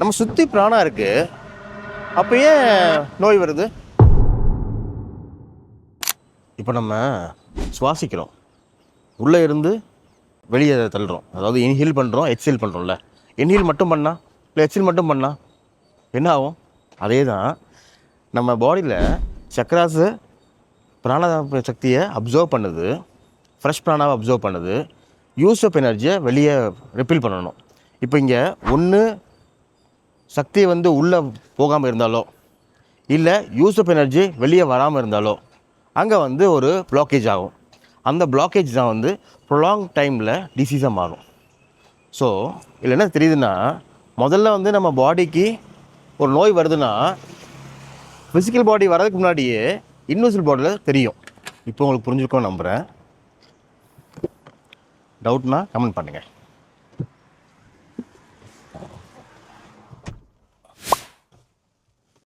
நம்ம சுற்றி பிராணம் இருக்குது, அப்போ ஏன் நோய் வருது? இப்போ நம்ம சுவாசிக்கிறோம், உள்ளே இருந்து வெளியே தள்ளுறோம், அதாவது இன்ஹீல் பண்ணுறோம், எக்ஸேல் பண்ணுறோம்ல. இன்ஹீல் மட்டும் பண்ணால் இல்லை எக்ஸேல் மட்டும் பண்ணால் என்ன ஆகும்? அதே தான் நம்ம பாடியில் சக்கராஸு பிராண சக்தியை அப்சர்வ் பண்ணுது, ஃப்ரெஷ் பிராணாவை அப்சர்வ் பண்ணுது, யூஸ் அப் எனர்ஜியை வெளியே ரிப்பீல் பண்ணணும். இப்போ இங்கே ஒன்று சக்தியை வந்து உள்ளே போகாமல் இருந்தாலோ இல்லை யூஸ் அப் எனர்ஜி வெளியே வராமல் இருந்தாலோ அங்கே வந்து ஒரு பிளாக்கேஜ் ஆகும். அந்த பிளாக்கேஜ் தான் வந்து ப்ரொலாங் டைமில் டிசீஸாக மாறும். ஸோ இதில் என்ன தெரியுதுன்னா, முதல்ல வந்து நம்ம பாடிக்கு ஒரு நோய் வருதுன்னா ஃபிசிக்கல் பாடி வர்றதுக்கு முன்னாடியே இன்விசிபிள் பாடியில் தெரியும். இப்போ உங்களுக்கு புரிஞ்சுருக்கோன்னு நம்புகிறேன். டவுட்னா கமெண்ட் பண்ணுங்கள்.